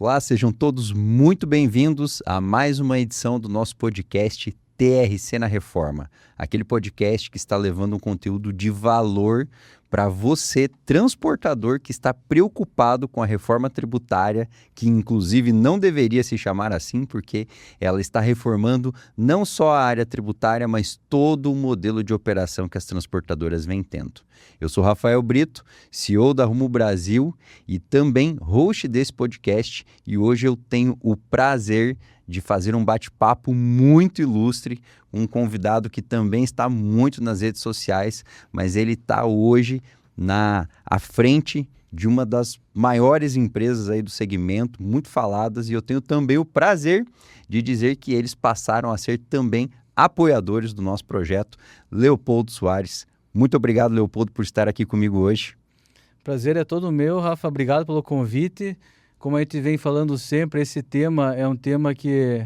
Olá, sejam todos muito bem-vindos a mais uma edição do nosso podcast TRC na Reforma, aquele podcast que está levando um conteúdo de valor para você, transportador, que está preocupado com a reforma tributária, que inclusive não deveria se chamar assim, porque ela está reformando não só a área tributária, mas todo o modelo de operação que as transportadoras vêm tendo. Eu sou Rafael Brito, CEO da Rumo Brasil e também host desse podcast, e hoje eu tenho o prazer de fazer um bate-papo muito ilustre, um convidado que também está muito nas redes sociais, mas ele está hoje à frente de uma das maiores empresas aí do segmento, muito faladas, e eu tenho também o prazer de dizer que eles passaram a ser também apoiadores do nosso projeto. Leopoldo Soares. Muito obrigado, Leopoldo, por estar aqui comigo hoje. Prazer é todo meu, Rafa. Obrigado pelo convite. Como a gente vem falando sempre, esse tema é um tema que,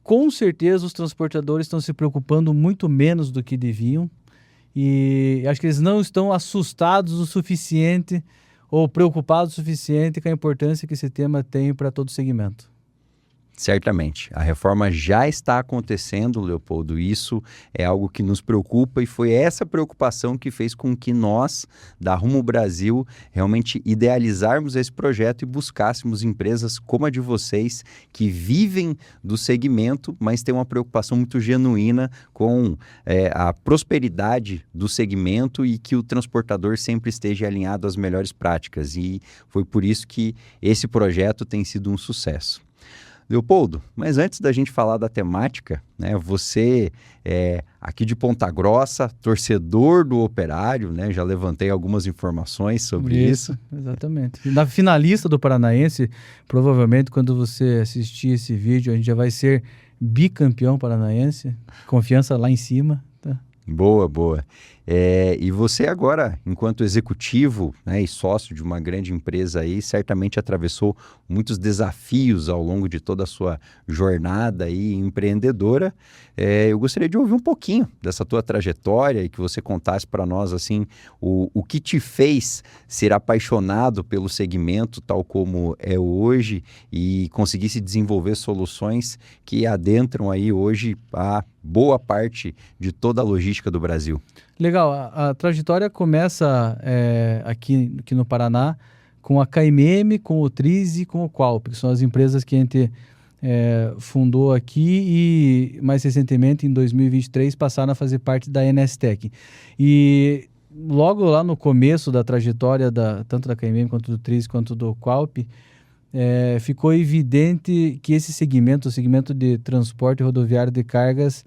com certeza, os transportadores estão se preocupando muito menos do que deviam. E acho que eles não estão assustados o suficiente ou preocupados o suficiente com a importância que esse tema tem para todo o segmento. Certamente. A reforma já está acontecendo, Leopoldo. Isso é algo que nos preocupa e foi essa preocupação que fez com que nós, da Rumo Brasil, realmente idealizarmos esse projeto e buscássemos empresas como a de vocês, que vivem do segmento, mas têm uma preocupação muito genuína com a prosperidade do segmento e que o transportador sempre esteja alinhado às melhores práticas. E foi por isso que esse projeto tem sido um sucesso. Leopoldo, mas antes da gente falar da temática, né, você é aqui de Ponta Grossa, torcedor do Operário, né, já levantei algumas informações sobre isso. Exatamente. Na finalista do Paranaense, provavelmente quando você assistir esse vídeo, a gente já vai ser bicampeão paranaense, confiança lá em cima. Tá? Boa, boa. E você agora, enquanto executivo, né, e sócio de uma grande empresa aí, certamente atravessou muitos desafios ao longo de toda a sua jornada aí empreendedora. Eu gostaria de ouvir um pouquinho dessa tua trajetória e que você contasse para nós assim, o que te fez ser apaixonado pelo segmento tal como é hoje e conseguisse desenvolver soluções que adentram aí hoje a boa parte de toda a logística do Brasil. Legal, a trajetória começa aqui no Paraná com a KMM, com o Trize e com o Qualp, que são as empresas que a gente fundou aqui e mais recentemente, em 2023, passaram a fazer parte da NSTec. E logo lá no começo da trajetória, tanto da KMM quanto do Trize quanto do Qualp, ficou evidente que esse segmento, o segmento de transporte rodoviário de cargas,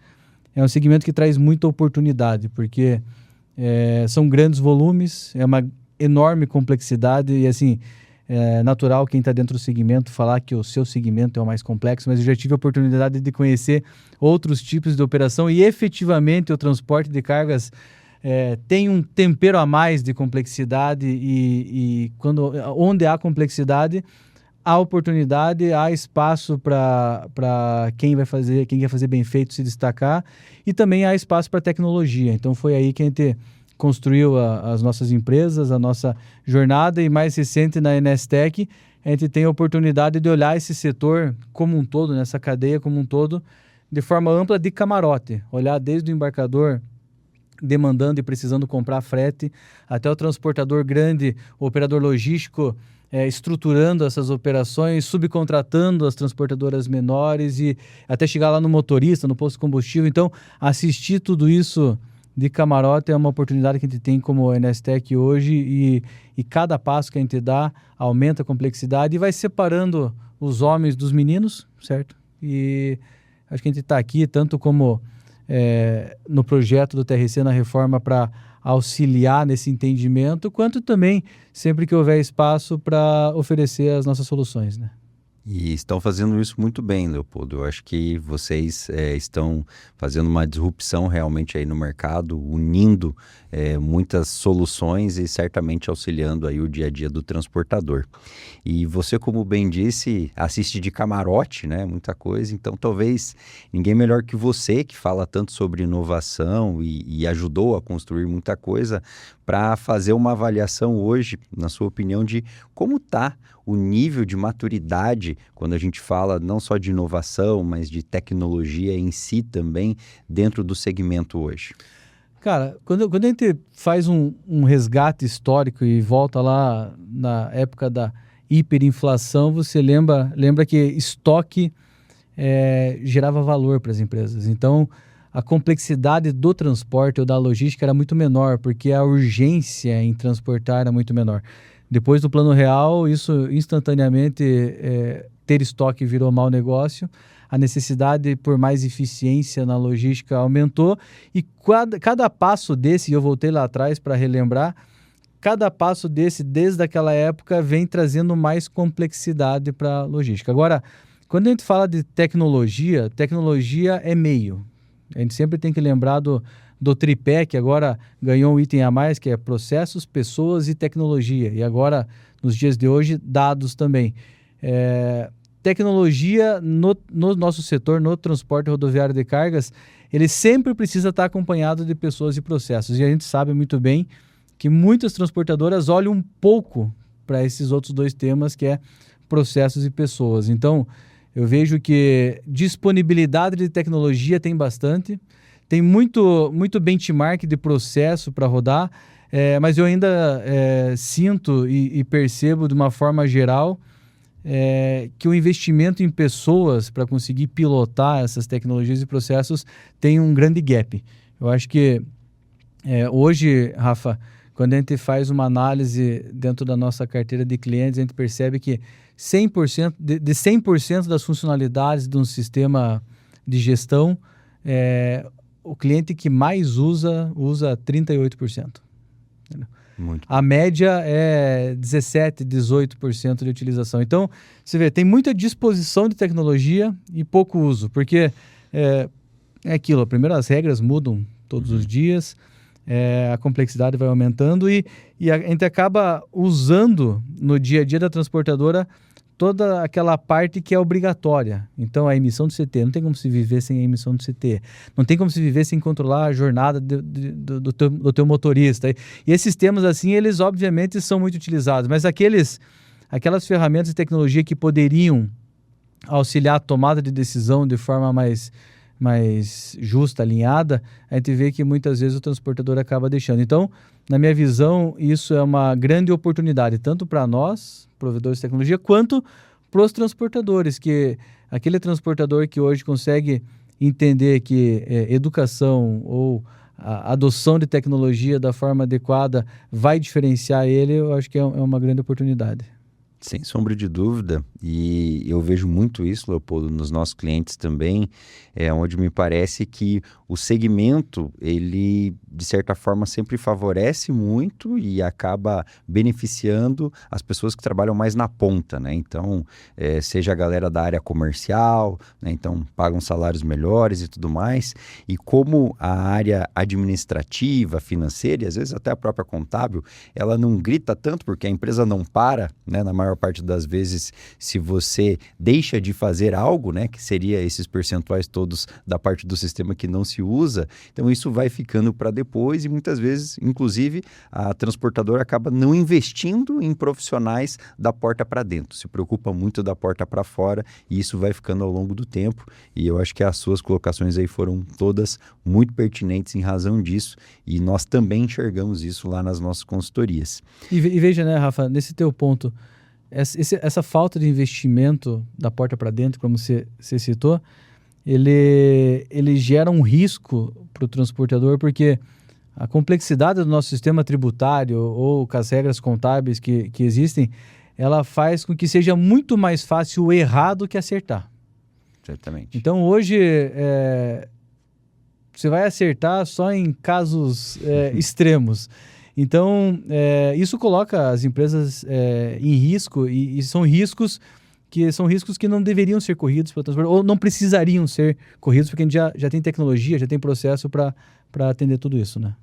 é um segmento que traz muita oportunidade, porque são grandes volumes, é uma enorme complexidade e, assim, é natural quem está dentro do segmento falar que o seu segmento é o mais complexo, mas eu já tive a oportunidade de conhecer outros tipos de operação e, efetivamente, o transporte de cargas tem um tempero a mais de complexidade e onde há complexidade, há oportunidade, há espaço para quem quer fazer bem feito se destacar e também há espaço para tecnologia. Então foi aí que a gente construiu as nossas empresas, a nossa jornada e mais recente na NSTec, a gente tem a oportunidade de olhar esse setor como um todo, nessa cadeia como um todo, de forma ampla de camarote, olhar desde o embarcador demandando e precisando comprar frete, até o transportador grande, o operador logístico, estruturando essas operações, subcontratando as transportadoras menores e até chegar lá no motorista, no posto de combustível. Então, assistir tudo isso de camarote é uma oportunidade que a gente tem como NSTec hoje e cada passo que a gente dá aumenta a complexidade e vai separando os homens dos meninos, certo? E acho que a gente está aqui tanto como no projeto do TRC na reforma para auxiliar nesse entendimento, quanto também sempre que houver espaço para oferecer as nossas soluções, né? E estão fazendo isso muito bem, Leopoldo. Eu acho que vocês estão fazendo uma disrupção realmente aí no mercado, unindo muitas soluções e certamente auxiliando aí o dia a dia do transportador. E você, como bem disse, assiste de camarote, né? Muita coisa. Então, talvez ninguém melhor que você, que fala tanto sobre inovação e ajudou a construir muita coisa, para fazer uma avaliação hoje, na sua opinião, de como está o nível de maturidade, quando a gente fala não só de inovação, mas de tecnologia em si também, dentro do segmento hoje? Cara, quando a gente faz um resgate histórico e volta lá na época da hiperinflação, você lembra que estoque gerava valor para as empresas. Então, a complexidade do transporte ou da logística era muito menor, porque a urgência em transportar era muito menor. Depois do Plano Real, isso instantaneamente, ter estoque virou mau negócio, a necessidade por mais eficiência na logística aumentou, e cada passo desse, e eu voltei lá atrás para relembrar, cada passo desse, desde aquela época, vem trazendo mais complexidade para a logística. Agora, quando a gente fala de tecnologia é meio. A gente sempre tem que lembrar do tripé, que agora ganhou um item a mais, que é processos, pessoas e tecnologia. E agora, nos dias de hoje, dados também. Tecnologia no nosso setor, no transporte rodoviário de cargas, ele sempre precisa estar acompanhado de pessoas e processos. E a gente sabe muito bem que muitas transportadoras olham um pouco para esses outros dois temas, que é processos e pessoas. Então, eu vejo que disponibilidade de tecnologia tem bastante, tem muito benchmark de processo para rodar, mas eu ainda sinto e percebo de uma forma geral que o investimento em pessoas para conseguir pilotar essas tecnologias e processos tem um grande gap. Eu acho que hoje, Rafa, quando a gente faz uma análise dentro da nossa carteira de clientes, a gente percebe que 100%, de 100% das funcionalidades de um sistema de gestão, o cliente que mais usa 38%. Entendeu? A média é 17%, 18% de utilização. Então, você vê, tem muita disposição de tecnologia e pouco uso, porque é aquilo, primeiro as regras mudam todos os dias, a complexidade vai aumentando e a gente acaba usando no dia a dia da transportadora toda aquela parte que é obrigatória. Então, a emissão do CT, não tem como se viver sem a emissão do CT. Não tem como se viver sem controlar a jornada do teu motorista. E esses temas, assim, eles obviamente são muito utilizados, mas aquelas ferramentas de tecnologia que poderiam auxiliar a tomada de decisão de forma mais justa, alinhada, a gente vê que muitas vezes o transportador acaba deixando. Então, na minha visão, isso é uma grande oportunidade, tanto para nós, provedores de tecnologia, quanto para os transportadores, que aquele transportador que hoje consegue entender que educação ou a adoção de tecnologia da forma adequada vai diferenciar ele, eu acho que é uma grande oportunidade. Sem sombra de dúvida, e eu vejo muito isso, Leopoldo, nos nossos clientes também, onde me parece que o segmento, ele, de certa forma, sempre favorece muito e acaba beneficiando as pessoas que trabalham mais na ponta, né? Então, seja a galera da área comercial, né? Então pagam salários melhores e tudo mais, e como a área administrativa, financeira, e às vezes até a própria contábil, ela não grita tanto porque a empresa não para, né? Na maior parte das vezes, se você deixa de fazer algo, né, que seria esses percentuais todos da parte do sistema que não se usa, então isso vai ficando para depois e muitas vezes, inclusive, a transportadora acaba não investindo em profissionais da porta para dentro, se preocupa muito da porta para fora e isso vai ficando ao longo do tempo, e eu acho que as suas colocações aí foram todas muito pertinentes em razão disso, e nós também enxergamos isso lá nas nossas consultorias. E veja, né, Rafa, nesse teu ponto, essa falta de investimento da porta para dentro, como você citou, ele gera um risco para o transportador, porque a complexidade do nosso sistema tributário ou com as regras contábeis que existem, ela faz com que seja muito mais fácil errar do que acertar. Certamente. Então, hoje, você vai acertar só em casos extremos. Então, isso coloca as empresas em risco e são riscos que não deveriam ser corridos pelo transporte, ou não precisariam ser corridos, porque a gente já tem tecnologia, já tem processo para atender tudo isso, né?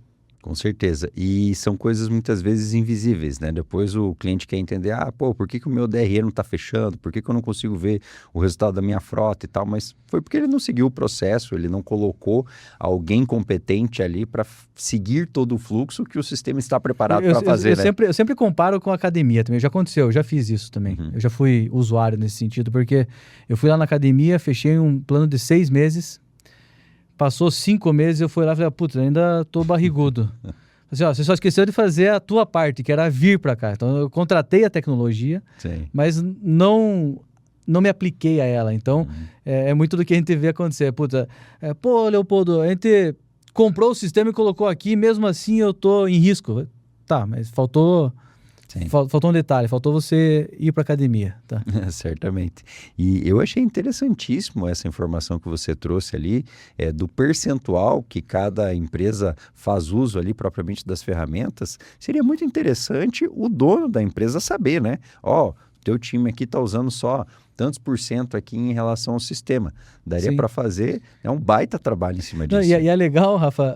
Com certeza. E são coisas muitas vezes invisíveis, né? Depois o cliente quer entender, por que o meu DRE não está fechando? Por que eu não consigo ver o resultado da minha frota e tal? Mas foi porque ele não seguiu o processo, ele não colocou alguém competente ali para seguir todo o fluxo que o sistema está preparado para fazer, né? Eu sempre comparo com a academia também. Já aconteceu, eu já fiz isso também. Eu já fui usuário nesse sentido, porque eu fui lá na academia, fechei um plano de 6 meses, passou 5 meses, eu fui lá e falei, putz, ainda tô barrigudo. Assim, você só esqueceu de fazer a tua parte, que era vir para cá. Então, eu contratei a tecnologia, Sim. mas não me apliquei a ela. Então, é muito do que a gente vê acontecer. Puta, Leopoldo, a gente comprou o sistema e colocou aqui, mesmo assim eu tô em risco. Tá, mas faltou um detalhe, faltou você ir para academia, tá? Certamente. E eu achei interessantíssimo essa informação que você trouxe ali, do percentual que cada empresa faz uso ali propriamente das ferramentas. Seria muito interessante o dono da empresa saber, né? Teu time aqui está usando só tantos % aqui em relação ao sistema. Daria para fazer um baita trabalho em cima disso. E é legal, Rafa,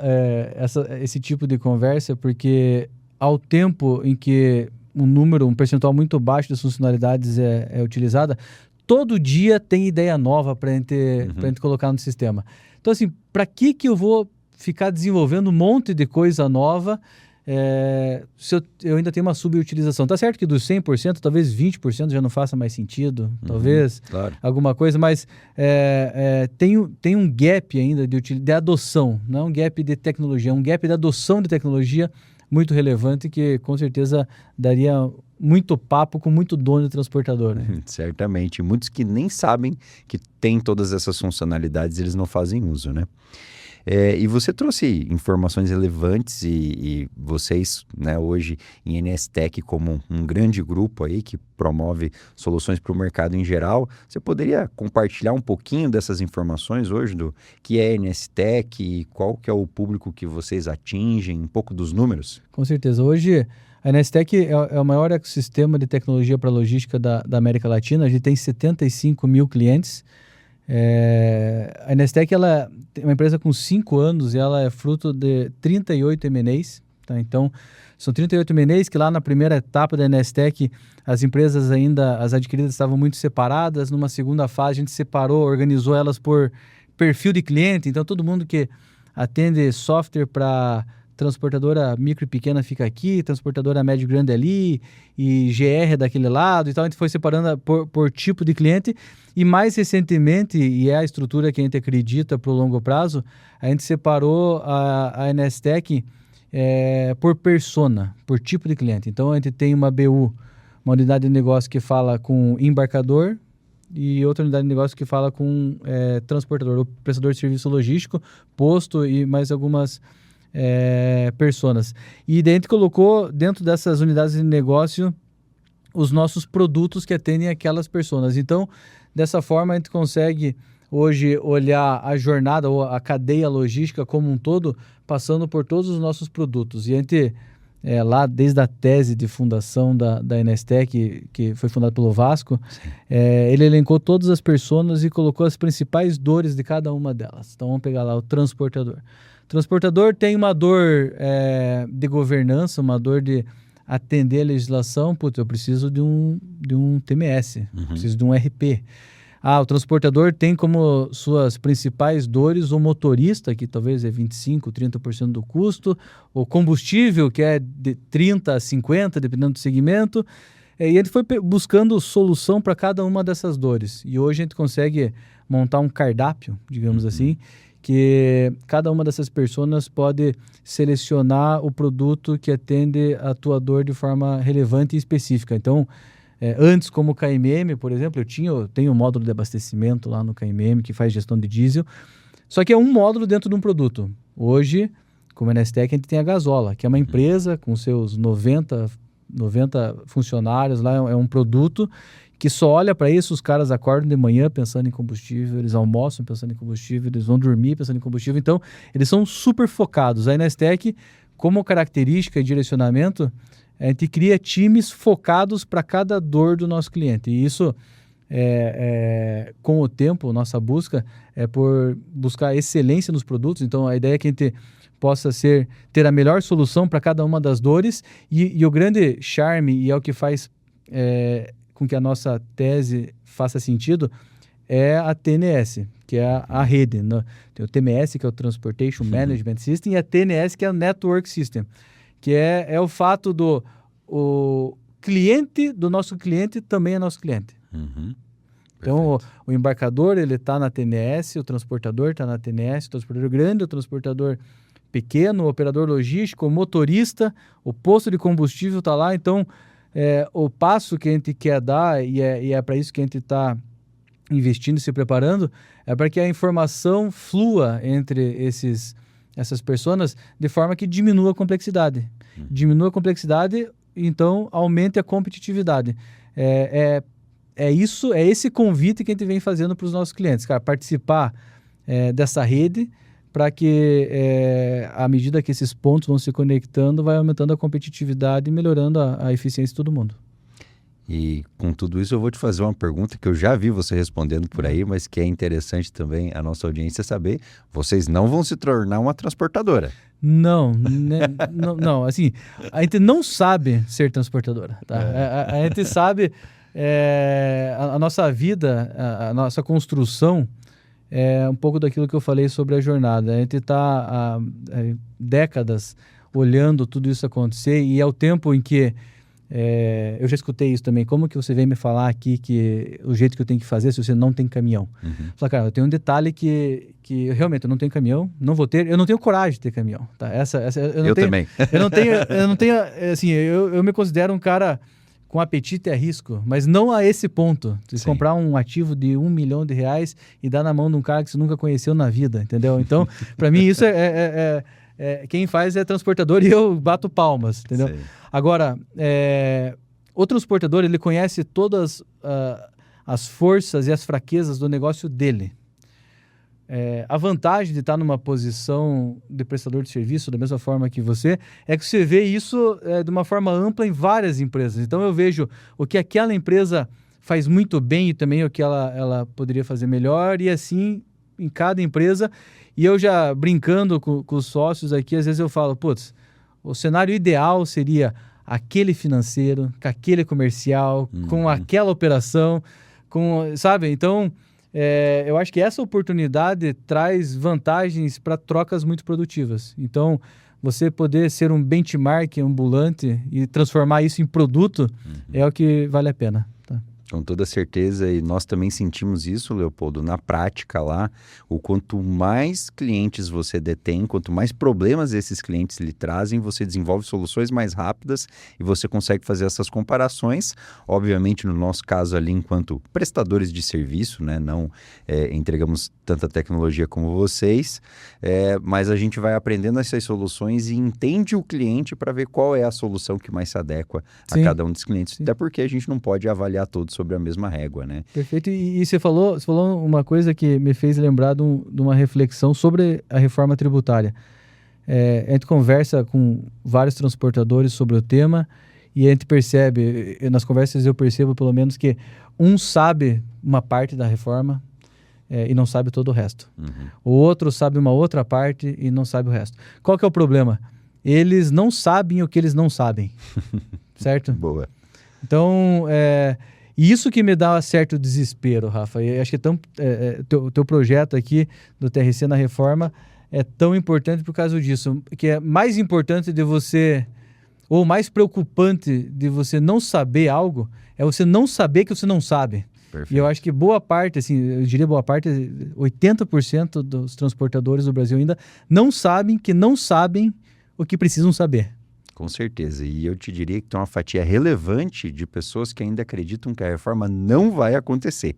esse tipo de conversa, porque ao tempo em que um percentual muito baixo das funcionalidades é utilizada, todo dia tem ideia nova para a gente colocar no sistema. Então, assim, para que eu vou ficar desenvolvendo um monte de coisa nova se eu ainda tenho uma subutilização? Tá certo que dos 100%, talvez 20% já não faça mais sentido, talvez alguma coisa, mas tem um gap ainda de adoção, não é um gap de tecnologia, é um gap de adoção de tecnologia muito relevante que com certeza daria muito papo com muito dono de transportador, né? Certamente. Muitos que nem sabem que tem todas essas funcionalidades, eles não fazem uso, né? E você trouxe informações relevantes e vocês, né, hoje em NSTech como um grande grupo aí que promove soluções para o mercado em geral, você poderia compartilhar um pouquinho dessas informações hoje do que é NSTech e qual que é o público que vocês atingem, um pouco dos números? Com certeza. Hoje a NSTech é o maior ecossistema de tecnologia para logística da América Latina. A gente tem 75 mil clientes. A NSTech ela é uma empresa com 5 anos e ela é fruto de 38 M&As, tá? Então, são 38 M&As que lá na primeira etapa da NSTech as empresas ainda, as adquiridas estavam muito separadas. Numa segunda fase a gente separou, organizou elas por perfil de cliente. Então, todo mundo que atende software para transportadora micro e pequena fica aqui, transportadora médio e grande ali, e GR daquele lado e tal. A gente foi separando por tipo de cliente e mais recentemente, e é a estrutura que a gente acredita para o longo prazo, a gente separou a NSTech por persona, por tipo de cliente. Então a gente tem uma BU, uma unidade de negócio que fala com embarcador e outra unidade de negócio que fala com transportador, ou prestador de serviço logístico, posto e mais algumas personas. E daí a gente colocou dentro dessas unidades de negócio os nossos produtos que atendem aquelas pessoas. Então, dessa forma, a gente consegue hoje olhar a jornada ou a cadeia logística como um todo, passando por todos os nossos produtos. E a gente, lá desde a tese de fundação da NSTech, que foi fundada pelo Vasco, ele elencou todas as pessoas e colocou as principais dores de cada uma delas. Então, vamos pegar lá o transportador. O transportador tem uma dor de governança, uma dor de atender a legislação. Putz, eu preciso de um TMS, preciso de um RP. O transportador tem como suas principais dores o motorista, que talvez é 25%, 30% do custo, o combustível, que é de 30% a 50%, dependendo do segmento. E a gente foi buscando solução para cada uma dessas dores. E hoje a gente consegue montar um cardápio, digamos assim, que cada uma dessas pessoas pode selecionar o produto que atende a tua dor de forma relevante e específica. Então, antes, como o KMM, por exemplo, eu tenho um módulo de abastecimento lá no KMM que faz gestão de diesel, só que é um módulo dentro de um produto. Hoje, como a NSTech, a gente tem a Gasola, que é uma empresa com seus 90 funcionários lá, é um produto que só olha para isso. Os caras acordam de manhã pensando em combustível, eles almoçam pensando em combustível, eles vão dormir pensando em combustível. Então, eles são super focados. A NSTech, como característica e direcionamento, a gente cria times focados para cada dor do nosso cliente. E isso, com o tempo, nossa busca é por buscar excelência nos produtos. Então, a ideia é que a gente possa ter a melhor solução para cada uma das dores, e o grande charme, e é o que faz com que a nossa tese faça sentido, é a TNS, que é a rede. Tem o TMS, que é o Transportation Management System, e a TNS, que é o Network System, que é o fato o cliente do nosso cliente também é nosso cliente. Então, o embarcador, ele está na TNS, o transportador está na TNS, o transportador grande, o transportador pequeno, o operador logístico, o motorista, o posto de combustível está lá. Então, o passo que a gente quer dar, e é para isso que a gente está investindo e se preparando, é para que a informação flua entre essas pessoas de forma que diminua a complexidade. Diminua a complexidade, então aumente a competitividade. É esse convite que a gente vem fazendo para os nossos clientes, cara, participar dessa rede, para que, à medida que esses pontos vão se conectando, vai aumentando a competitividade e melhorando a eficiência de todo mundo. E com tudo isso eu vou te fazer uma pergunta que eu já vi você respondendo por aí, mas que é interessante também a nossa audiência saber. Vocês não vão se tornar uma transportadora. Não, não, assim, a gente não sabe ser transportadora, tá? A gente sabe, a nossa vida, a nossa construção é um pouco daquilo que eu falei sobre a jornada. A gente está há décadas olhando tudo isso acontecer, e é o tempo em que eu já escutei isso também. Como que você vem me falar aqui que o jeito que eu tenho que fazer se você não tem caminhão? Fala, cara, eu tenho um detalhe que realmente eu não tenho caminhão, não vou ter, eu não tenho coragem de ter caminhão, tá? Eu também. Eu não tenho, assim, eu me considero um cara com apetite a risco, mas não a esse ponto de comprar um ativo de R$1 milhão e dar na mão de um cara que você nunca conheceu na vida, entendeu? Então, para mim isso quem faz é transportador, e eu bato palmas, entendeu? Sim. Agora, o transportador, ele conhece todas as forças e as fraquezas do negócio dele. A vantagem de estar numa posição de prestador de serviço, da mesma forma que você, é que você vê isso de uma forma ampla em várias empresas. Então, eu vejo o que aquela empresa faz muito bem e também o que ela poderia fazer melhor, e assim em cada empresa. E eu já brincando com os sócios aqui, às vezes eu falo, putz, o cenário ideal seria aquele financeiro, com aquele comercial, com aquela operação, sabe? Então, eu acho que essa oportunidade traz vantagens para trocas muito produtivas. Então, você poder ser um benchmark ambulante e transformar isso em produto é o que vale a pena. Tá? Com toda certeza, e nós também sentimos isso, Leopoldo, na prática lá. O quanto mais clientes você detém, quanto mais problemas esses clientes lhe trazem, você desenvolve soluções mais rápidas e você consegue fazer essas comparações. Obviamente, no nosso caso ali, enquanto prestadores de serviço, né, não entregamos tanta tecnologia como vocês, mas a gente vai aprendendo essas soluções e entende o cliente para ver qual é a solução que mais se adequa a cada um dos clientes. Sim. Até porque a gente não pode avaliar todos sobre a mesma régua, né? Perfeito. E você falou uma coisa que me fez lembrar de uma reflexão sobre a reforma tributária. A gente conversa com vários transportadores sobre o tema e a gente percebe, nas conversas eu percebo pelo menos que um sabe uma parte da reforma e não sabe todo o resto. O outro sabe uma outra parte e não sabe o resto. Qual que é o problema? Eles não sabem o que eles não sabem. Certo? Boa. Então, isso que me dá certo desespero, Rafa. E acho que teu projeto aqui do TRC na Reforma é tão importante por causa disso. Que é mais importante de você, ou mais preocupante de você não saber algo, é você não saber que você não sabe. Perfeito. E eu acho que boa parte, assim, eu diria boa parte, 80% dos transportadores do Brasil ainda não sabem que não sabem o que precisam saber. Com certeza. E eu te diria que tem uma fatia relevante de pessoas que ainda acreditam que a reforma não vai acontecer.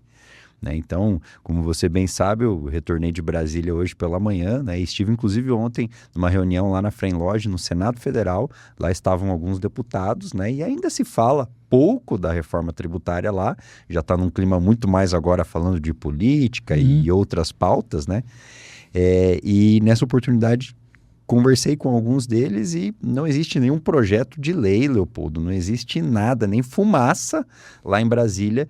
Né? Então, como você bem sabe, eu retornei de Brasília hoje pela manhã, né? E estive inclusive ontem numa reunião lá na Fremlog, no Senado Federal. Lá estavam alguns deputados, né? E ainda se fala pouco da reforma tributária lá. Já está num clima muito mais agora falando de política e outras pautas, né? E nessa oportunidade conversei com alguns deles e não existe nenhum projeto de lei, Leopoldo, não existe nada, nem fumaça lá em Brasília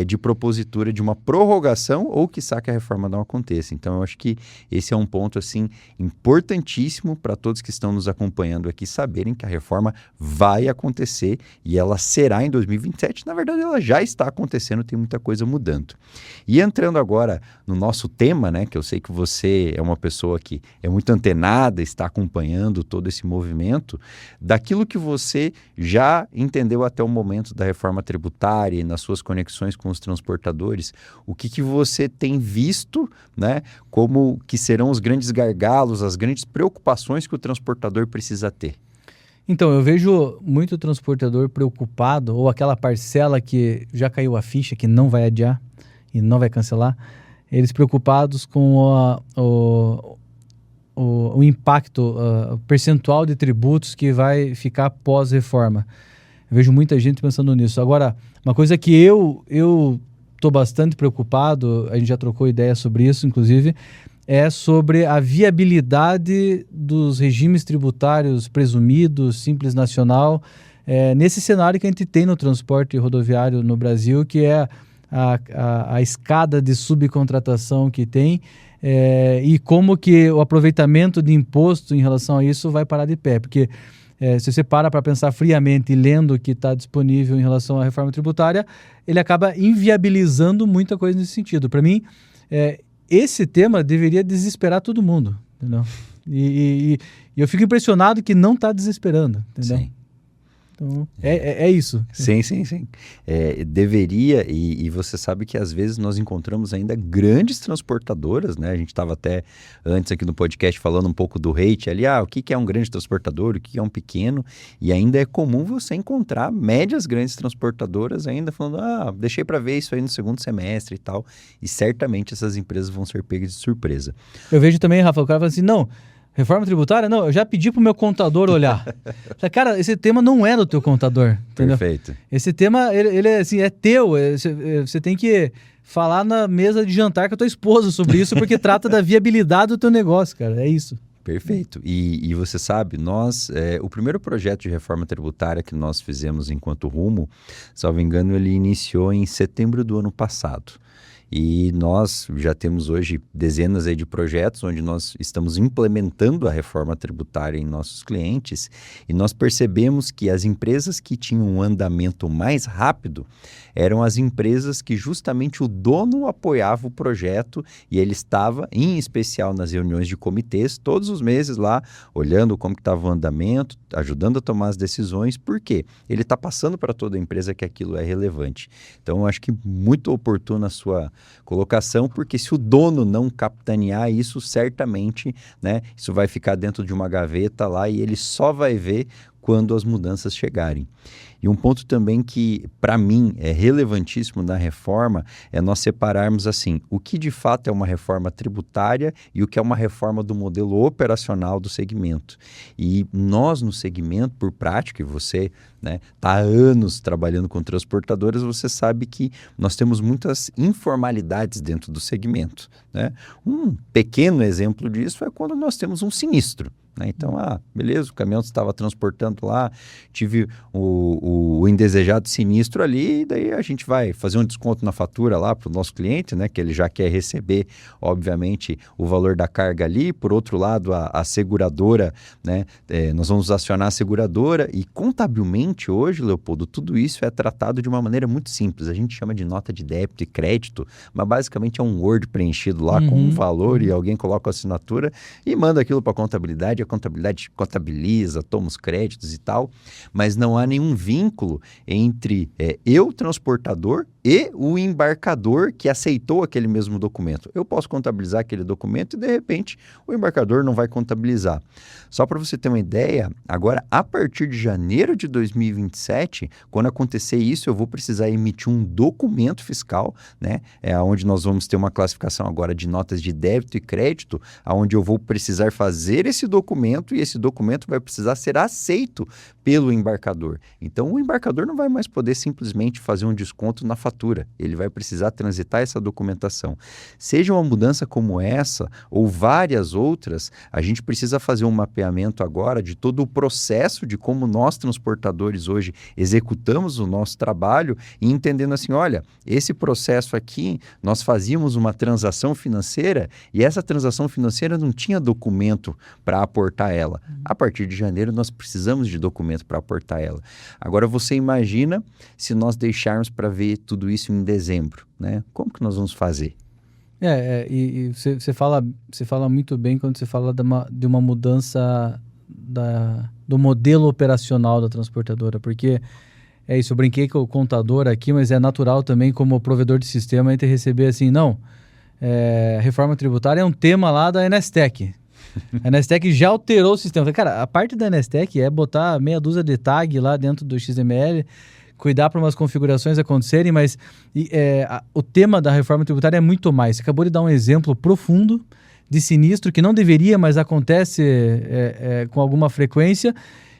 de propositura de uma prorrogação ou quiçá que a reforma não aconteça. Então, eu acho que esse é um ponto assim importantíssimo para todos que estão nos acompanhando aqui saberem que a reforma vai acontecer e ela será em 2027. Na verdade, ela já está acontecendo, tem muita coisa mudando. E entrando agora no nosso tema, né, que eu sei que você é uma pessoa que é muito antenada, está acompanhando todo esse movimento, daquilo que você já entendeu até o momento da reforma tributária e nas suas conexões com os transportadores, o que você tem visto, né, como que serão os grandes gargalos, as grandes preocupações que o transportador precisa ter? Então, eu vejo muito transportador preocupado, ou aquela parcela que já caiu a ficha, que não vai adiar e não vai cancelar, eles preocupados com o impacto, o percentual de tributos que vai ficar pós-reforma. Eu vejo muita gente pensando nisso. Agora, uma coisa que eu estou bastante preocupado, a gente já trocou ideia sobre isso, inclusive, é sobre a viabilidade dos regimes tributários presumidos, Simples Nacional, nesse cenário que a gente tem no transporte rodoviário no Brasil, que é a escada de subcontratação que tem, e como que o aproveitamento de imposto em relação a isso vai parar de pé, porque se você para pensar friamente e lendo o que está disponível em relação à reforma tributária, ele acaba inviabilizando muita coisa nesse sentido. Para mim, esse tema deveria desesperar todo mundo, entendeu? E eu fico impressionado que não está desesperando, entendeu? Sim. Então, é isso. Sim. Deveria, e você sabe que às vezes nós encontramos ainda grandes transportadoras, né? A gente estava até antes aqui no podcast falando um pouco do rate ali, o que é um grande transportador, o que é um pequeno, e ainda é comum você encontrar médias grandes transportadoras ainda falando, deixei para ver isso aí no segundo semestre e tal, e certamente essas empresas vão ser pegas de surpresa. Eu vejo também, Rafa, o cara fala assim, não, reforma tributária? Não, eu já pedi pro meu contador olhar. Falei, cara, esse tema não é do teu contador, entendeu? Perfeito. Esse tema, ele é assim, é teu. Você tem que falar na mesa de jantar com a tua esposa sobre isso, porque trata da viabilidade do teu negócio, cara. É isso. Perfeito. E você sabe, o primeiro projeto de reforma tributária que nós fizemos enquanto Rumo, salvo engano, ele iniciou em setembro do ano passado. E nós já temos hoje dezenas aí de projetos onde nós estamos implementando a reforma tributária em nossos clientes e nós percebemos que as empresas que tinham um andamento mais rápido eram as empresas que justamente o dono apoiava o projeto e ele estava, em especial nas reuniões de comitês, todos os meses lá, olhando como estava o andamento, ajudando a tomar as decisões, por quê? Ele está passando para toda a empresa que aquilo é relevante. Então, eu acho que muito oportuna a sua colocação, porque se o dono não capitanear isso, certamente, né, isso vai ficar dentro de uma gaveta lá e ele só vai ver quando as mudanças chegarem. E um ponto também que, para mim, é relevantíssimo na reforma é nós separarmos assim, o que de fato é uma reforma tributária e o que é uma reforma do modelo operacional do segmento. E nós, no segmento, por prática, e você está há anos trabalhando com transportadoras, você sabe que nós temos muitas informalidades dentro do segmento, né? Um pequeno exemplo disso é quando nós temos um sinistro. Então, beleza, o caminhão estava transportando lá, tive o indesejado sinistro ali, e daí a gente vai fazer um desconto na fatura lá para o nosso cliente, né, que ele já quer receber, obviamente, o valor da carga ali. Por outro lado, a seguradora, né, nós vamos acionar a seguradora e contabilmente hoje, Leopoldo, tudo isso é tratado de uma maneira muito simples. A gente chama de nota de débito e crédito, mas basicamente é um Word preenchido lá com um valor e alguém coloca a assinatura e manda aquilo para a contabilidade contabiliza, toma os créditos e tal, mas não há nenhum vínculo entre eu, transportador, e o embarcador que aceitou aquele mesmo documento. Eu posso contabilizar aquele documento e, de repente, o embarcador não vai contabilizar. Só para você ter uma ideia, agora, a partir de janeiro de 2027, quando acontecer isso, eu vou precisar emitir um documento fiscal, né, onde nós vamos ter uma classificação agora de notas de débito e crédito, onde eu vou precisar fazer esse documento e esse documento vai precisar ser aceito pelo embarcador. Então, o embarcador não vai mais poder simplesmente fazer um desconto na fatura fatura, ele vai precisar transitar essa documentação. Seja uma mudança como essa ou várias outras, a gente precisa fazer um mapeamento agora de todo o processo de como nós transportadores hoje executamos o nosso trabalho e entendendo assim, olha, esse processo aqui, nós fazíamos uma transação financeira e essa transação financeira não tinha documento para aportar ela. A partir de janeiro, nós precisamos de documento para aportar ela. Agora, você imagina se nós deixarmos para ver tudo isso em dezembro, né? Como que nós vamos fazer? E você fala muito bem quando você fala de uma mudança do modelo operacional da transportadora, porque é isso, eu brinquei com o contador aqui, mas é natural também como provedor de sistema a gente receber assim, reforma tributária é um tema lá da Enestec. A Enestec já alterou o sistema. Cara, a parte da Enestec é botar meia dúzia de tag lá dentro do XML, cuidar para umas configurações acontecerem, mas o tema da reforma tributária é muito mais. Você acabou de dar um exemplo profundo de sinistro que não deveria, mas acontece com alguma frequência.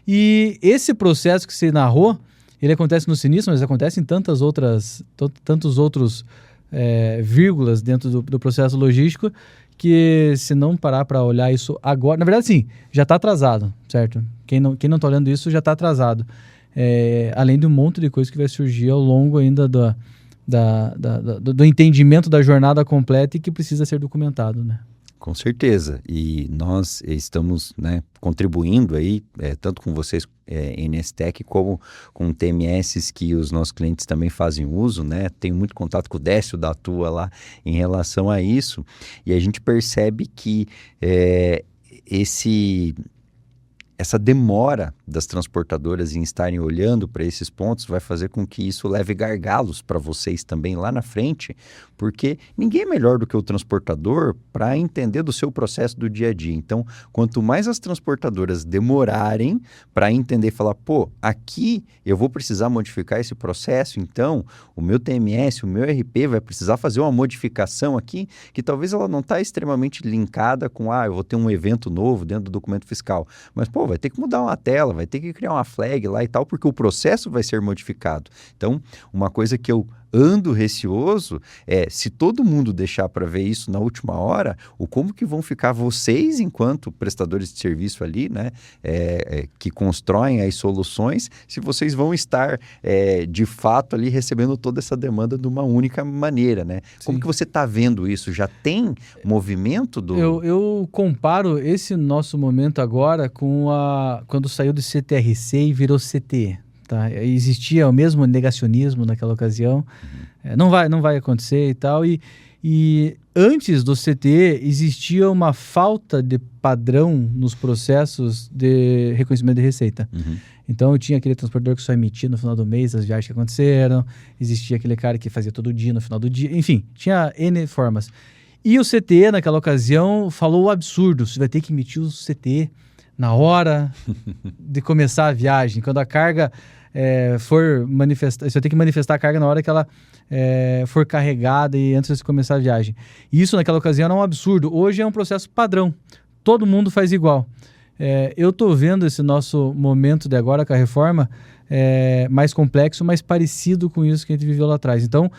E esse processo que você narrou, ele acontece no sinistro, mas acontece em tantos outros vírgulas dentro do processo logístico, que se não parar para olhar isso agora... Na verdade, sim, já está atrasado, certo? Quem não está olhando isso já está atrasado. Além de um monte de coisa que vai surgir ao longo ainda do entendimento da jornada completa e que precisa ser documentado, né? Com certeza, e nós estamos, né, contribuindo aí, tanto com vocês, Enestec, como com TMS que os nossos clientes também fazem uso, né? Tenho muito contato com o Décio da Atua lá em relação a isso, e a gente percebe que essa demora das transportadoras em estarem olhando para esses pontos vai fazer com que isso leve gargalos para vocês também lá na frente, porque ninguém é melhor do que o transportador para entender do seu processo do dia a dia. Então, quanto mais as transportadoras demorarem para entender e falar, aqui eu vou precisar modificar esse processo, então o meu TMS, o meu RP vai precisar fazer uma modificação aqui que talvez ela não está extremamente linkada com, eu vou ter um evento novo dentro do documento fiscal, mas, vai ter que mudar uma tela, vai ter que criar uma flag lá e tal, porque o processo vai ser modificado. Então, uma coisa que eu ando receoso se todo mundo deixar para ver isso na última hora, como que vão ficar vocês enquanto prestadores de serviço ali, né, que constroem as soluções, se vocês vão estar de fato ali recebendo toda essa demanda de uma única maneira, né? Sim. Como que você está vendo isso? Já tem movimento do... Eu comparo esse nosso momento agora com quando saiu do CTRC e virou CTE. Tá? Existia o mesmo negacionismo naquela ocasião, não vai acontecer e tal, e antes do CTE existia uma falta de padrão nos processos de reconhecimento de receita. Então tinha aquele transportador que só emitia no final do mês as viagens que aconteceram, existia aquele cara que fazia todo dia no final do dia, enfim, tinha N formas. E o CTE naquela ocasião falou o absurdo, você vai ter que emitir o CTE na hora de começar a viagem, quando a carga for manifestar, você tem que manifestar a carga na hora que ela for carregada e antes de começar a viagem. E isso naquela ocasião era um absurdo. Hoje é um processo padrão, todo mundo faz igual. Eu estou vendo esse nosso momento de agora com a reforma mais complexo, mais parecido com isso que a gente viveu lá atrás. Então,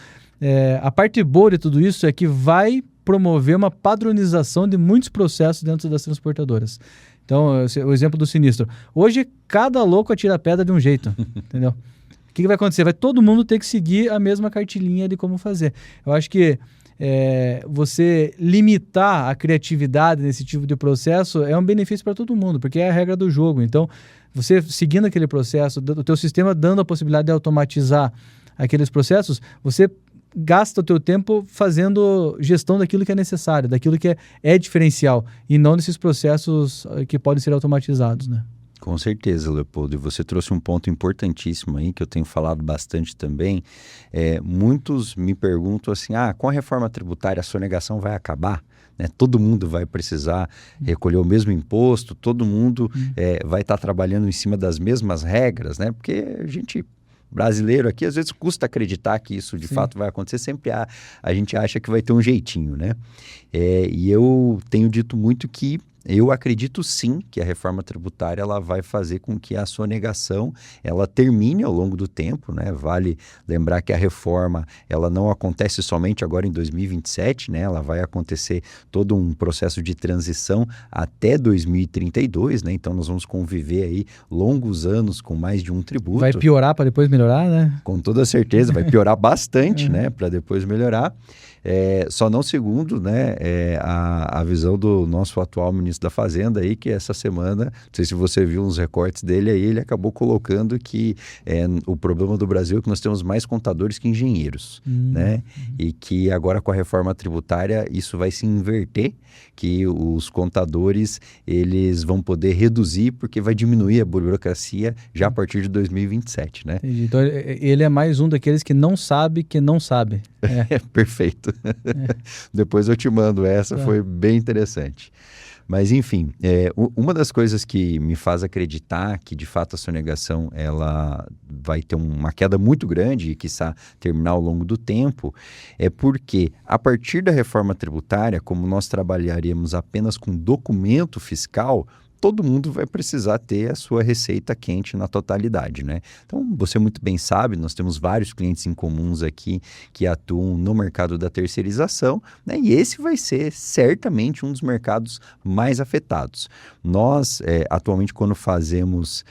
a parte boa de tudo isso é que vai promover uma padronização de muitos processos dentro das transportadoras. Então, o exemplo do sinistro. Hoje, cada louco atira a pedra de um jeito, entendeu? O que vai acontecer? Vai todo mundo ter que seguir a mesma cartilinha de como fazer. Eu acho que você limitar a criatividade nesse tipo de processo é um benefício para todo mundo, porque é a regra do jogo. Então, você seguindo aquele processo, o teu sistema dando a possibilidade de automatizar aqueles processos, você gasta o teu tempo fazendo gestão daquilo que é necessário, daquilo que é diferencial, e não desses processos que podem ser automatizados, né? Com certeza, Leopoldo. E você trouxe um ponto importantíssimo aí, que eu tenho falado bastante também. Muitos me perguntam assim, com a reforma tributária a sonegação vai acabar? Né? Todo mundo vai precisar recolher o mesmo imposto, todo mundo vai estar trabalhando em cima das mesmas regras, né? Porque a gente... brasileiro aqui, às vezes custa acreditar que isso de fato vai acontecer, sempre a gente acha que vai ter um jeitinho, né? E eu tenho dito muito que eu acredito sim que a reforma tributária ela vai fazer com que a sonegação ela termine ao longo do tempo, né? Vale lembrar que a reforma ela não acontece somente agora em 2027, né? Ela vai acontecer todo um processo de transição até 2032, né? Então nós vamos conviver aí longos anos com mais de um tributo. Vai piorar para depois melhorar, né? Com toda certeza, vai piorar bastante, né? Para depois melhorar. Só não segundo, né, a visão do nosso atual ministro da Fazenda aí, que essa semana, não sei se você viu uns recortes dele aí, ele acabou colocando que o problema do Brasil é que nós temos mais contadores que engenheiros, né? E que agora com a reforma tributária isso vai se inverter, que os contadores eles vão poder reduzir porque vai diminuir a burocracia já a partir de 2027, né? Entendi. Então ele é mais um daqueles que não sabe que não sabe. Perfeito. Depois eu te mando essa, foi bem interessante. Mas, enfim, uma das coisas que me faz acreditar que, de fato, a sonegação ela vai ter uma queda muito grande e, quiçá, terminar ao longo do tempo, é porque, a partir da reforma tributária, como nós trabalharíamos apenas com documento fiscal, todo mundo vai precisar ter a sua receita quente na totalidade, né? Então, você muito bem sabe, nós temos vários clientes em comuns aqui que atuam no mercado da terceirização, né? E esse vai ser certamente um dos mercados mais afetados. Nós, atualmente, quando fazemos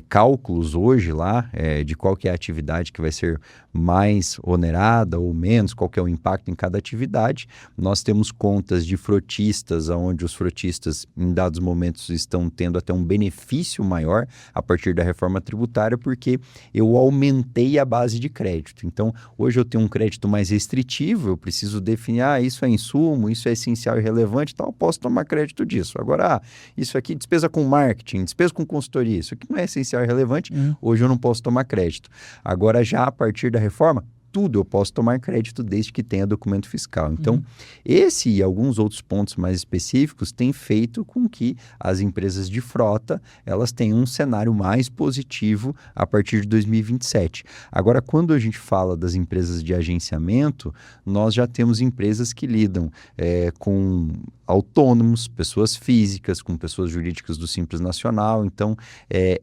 cálculos hoje lá de qual que é a atividade que vai ser mais onerada ou menos, qual que é o impacto em cada atividade, nós temos contas de frotistas, onde os frotistas, em dados momentos, estão tendo até um benefício maior a partir da reforma tributária, porque eu aumentei a base de crédito. Então, hoje eu tenho um crédito mais restritivo, eu preciso definir, isso é insumo, isso é essencial e relevante, então eu posso tomar crédito disso. Agora, isso aqui, despesa com marketing, despesa com consultoria, isso aqui não é essencial e relevante, hoje eu não posso tomar crédito. Agora, já a partir da reforma, tudo eu posso tomar crédito desde que tenha documento fiscal. Então, esse e alguns outros pontos mais específicos têm feito com que as empresas de frota, elas tenham um cenário mais positivo a partir de 2027. Agora, quando a gente fala das empresas de agenciamento, nós já temos empresas que lidam com autônomos, pessoas físicas, com pessoas jurídicas do Simples Nacional. Então,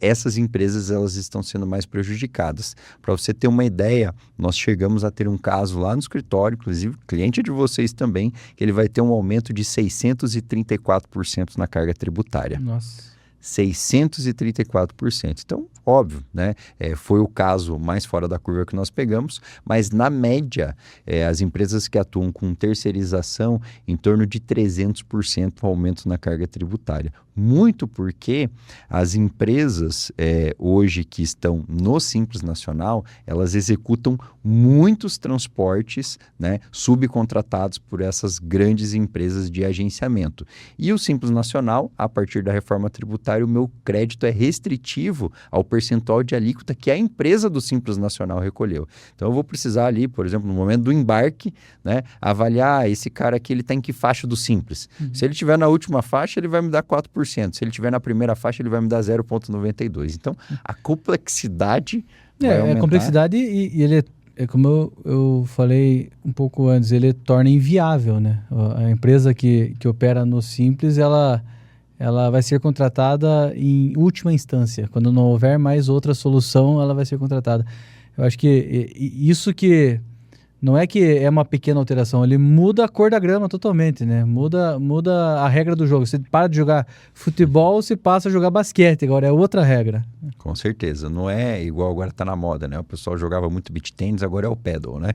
essas empresas elas estão sendo mais prejudicadas. Para você ter uma ideia, nós chegamos a ter um caso lá no escritório, inclusive cliente de vocês também, que ele vai ter um aumento de 634% na carga tributária. Nossa. 634%. Então, óbvio, né? Foi o caso mais fora da curva que nós pegamos, mas na média, as empresas que atuam com terceirização, em torno de 300% aumento na carga tributária. Muito porque as empresas hoje que estão no Simples Nacional, elas executam muitos transportes, né, subcontratados por essas grandes empresas de agenciamento. E o Simples Nacional, a partir da reforma tributária, o meu crédito é restritivo ao percentual de alíquota que a empresa do Simples Nacional recolheu. Então, eu vou precisar ali, por exemplo, no momento do embarque, né, avaliar esse cara aqui, ele está em que faixa do Simples. Se ele estiver na última faixa, ele vai me dar 4%. Se ele estiver na primeira faixa, ele vai me dar 0,92%. Então, a complexidade vai aumentar. A complexidade e ele como eu falei um pouco antes, ele torna inviável, né? A empresa que opera no Simples, ela vai ser contratada em última instância. Quando não houver mais outra solução, ela vai ser contratada. Eu acho que isso que não é que é uma pequena alteração, ele muda a cor da grama totalmente, né? Muda a regra do jogo. Você para de jogar futebol, você passa a jogar basquete, agora é outra regra. Com certeza, não é igual agora está na moda, né? O pessoal jogava muito beach tennis, agora é o paddle, né?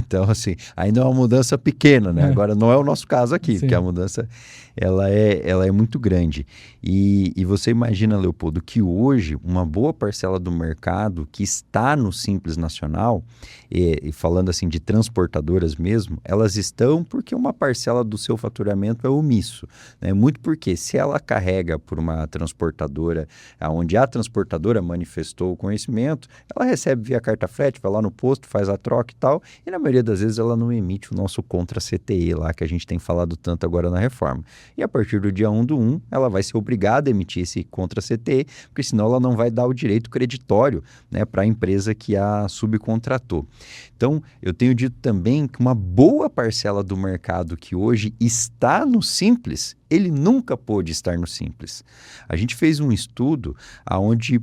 Então, assim, ainda é uma mudança pequena, né? Agora não é o nosso caso aqui, porque a mudança ela é muito grande. E você imagina, Leopoldo, que hoje uma boa parcela do mercado que está no Simples Nacional, e falando assim de transportadoras mesmo, elas estão porque uma parcela do seu faturamento é omisso, né? Muito porque se ela carrega por uma transportadora, onde a transportadora manifestou o conhecimento, ela recebe via carta frete, vai lá no posto, faz a troca e tal, e na maioria das vezes ela não emite o nosso contra-CTE lá, que a gente tem falado tanto agora na reforma. E a partir do dia 1/1, ela vai ser obrigada a emitir esse contra-CTE, porque senão ela não vai dar o direito creditório, né, para a empresa que a subcontratou. Então, eu tenho dito também que uma boa parcela do mercado que hoje está no Simples, ele nunca pôde estar no Simples. A gente fez um estudo onde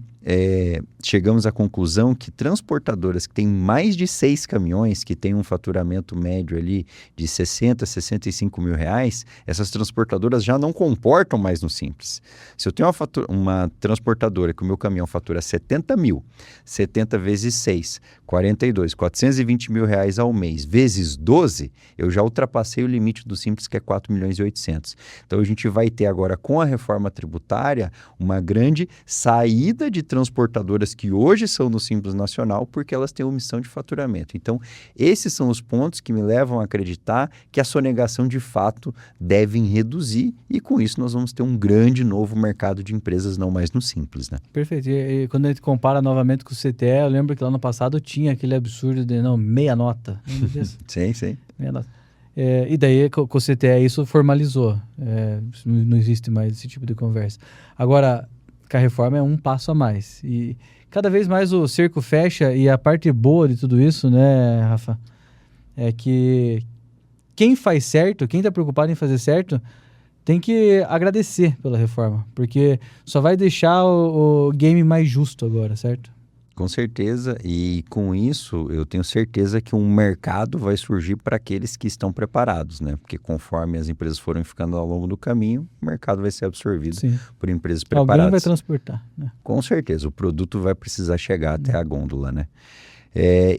chegamos à conclusão que transportadoras que têm mais de 6 caminhões, que têm um faturamento médio ali de 60, 65 mil reais, essas transportadoras já não comportam mais no Simples. Se eu tenho uma transportadora que o meu caminhão fatura 70 mil, 70 vezes 6, 42, 420 mil reais ao mês, vezes 12, eu já ultrapassei o limite do Simples, que é 4 milhões e 800. Então, a gente vai ter agora, com a reforma tributária, uma grande saída de transportadoras que hoje são no Simples Nacional, porque elas têm omissão de faturamento. Então, esses são os pontos que me levam a acreditar que a sonegação, de fato, devem reduzir, e com isso nós vamos ter um grande novo mercado de empresas, não mais no Simples, né? Perfeito. E quando a gente compara novamente com o CTE, eu lembro que lá no passado tinha aquele absurdo de, meia nota. Sim. Meia nota. E daí, com o CTE, isso formalizou. Não existe mais esse tipo de conversa. Agora, que a reforma é um passo a mais. E cada vez mais o cerco fecha, e a parte boa de tudo isso, né, Rafa, é que quem faz certo, quem está preocupado em fazer certo, tem que agradecer pela reforma, porque só vai deixar o game mais justo agora, certo? Com certeza, e com isso eu tenho certeza que um mercado vai surgir para aqueles que estão preparados, né? Porque conforme as empresas forem ficando ao longo do caminho, o mercado vai ser absorvido por empresas preparadas. Alguém vai transportar, né? Com certeza, o produto vai precisar chegar até a gôndola, né?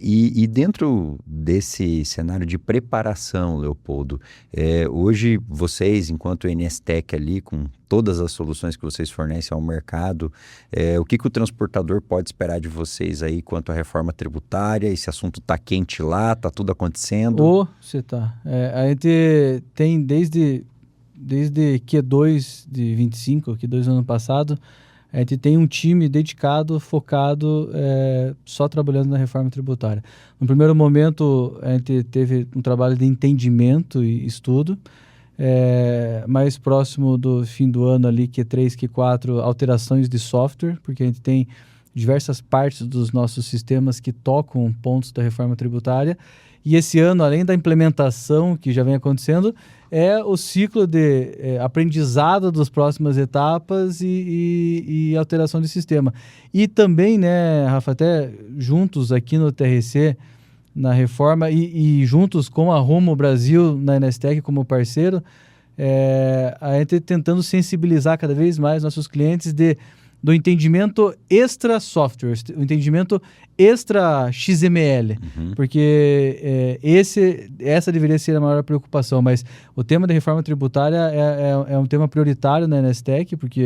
E dentro desse cenário de preparação, Leopoldo, hoje vocês, enquanto NSTech ali, com todas as soluções que vocês fornecem ao mercado, o que o transportador pode esperar de vocês aí quanto à reforma tributária? Esse assunto está quente lá, está tudo acontecendo? Você tá. A gente tem desde Q2 de 25, Q2 do ano passado, a gente tem um time dedicado, focado, só trabalhando na reforma tributária. No primeiro momento, a gente teve um trabalho de entendimento e estudo. Mais próximo do fim do ano ali, Q3, Q4, alterações de software, porque a gente tem diversas partes dos nossos sistemas que tocam pontos da reforma tributária. E esse ano, além da implementação que já vem acontecendo, é o ciclo de aprendizado das próximas etapas e alteração de sistema. E também, né, Rafa, até juntos aqui no TRC, na reforma, e juntos com a Rumo Brasil, na NSTech como parceiro, a gente tentando sensibilizar cada vez mais nossos clientes do entendimento extra software, o entendimento extra XML, porque essa deveria ser a maior preocupação, mas o tema da reforma tributária é um tema prioritário na NSTech, porque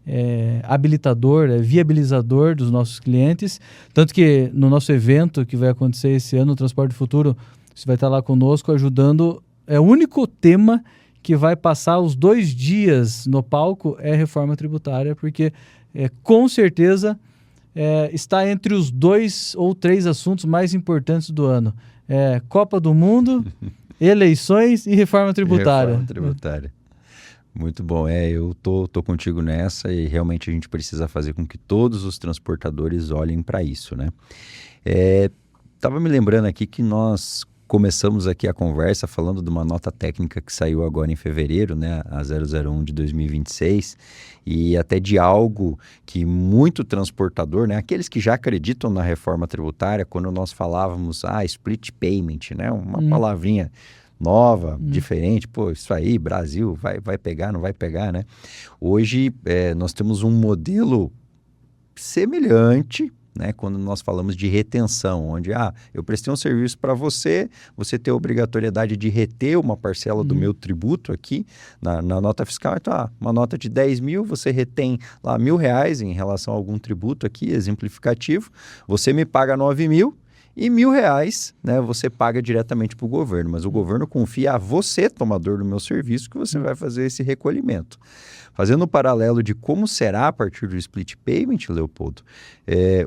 é habilitador, é viabilizador dos nossos clientes, tanto que no nosso evento que vai acontecer esse ano, o Transporte Futuro, você vai estar lá conosco ajudando, é o único tema que vai passar os 2 dias no palco é reforma tributária, porque com certeza está entre os 2 ou 3 assuntos mais importantes do ano. Copa do Mundo, eleições e reforma tributária. Reforma tributária. Muito bom. Eu tô contigo nessa, e realmente a gente precisa fazer com que todos os transportadores olhem para isso, né? Tava me lembrando aqui que nós começamos aqui a conversa falando de uma nota técnica que saiu agora em fevereiro, né, a 001 de 2026, e até de algo que muito transportador, né, aqueles que já acreditam na reforma tributária, quando nós falávamos, split payment, né, uma palavrinha nova, diferente, isso aí, Brasil, vai pegar, não vai pegar, né? Hoje nós temos um modelo semelhante, né, quando nós falamos de retenção, onde eu prestei um serviço para você tem a obrigatoriedade de reter uma parcela do meu tributo aqui na nota fiscal. Então, uma nota de 10 mil, você retém lá R$1.000 em relação a algum tributo aqui, exemplificativo, você me paga 9 mil, e R$1.000, né, você paga diretamente para o governo, mas o governo confia a você, tomador do meu serviço, que você vai fazer esse recolhimento. Fazendo um paralelo de como será a partir do split payment, Leopoldo,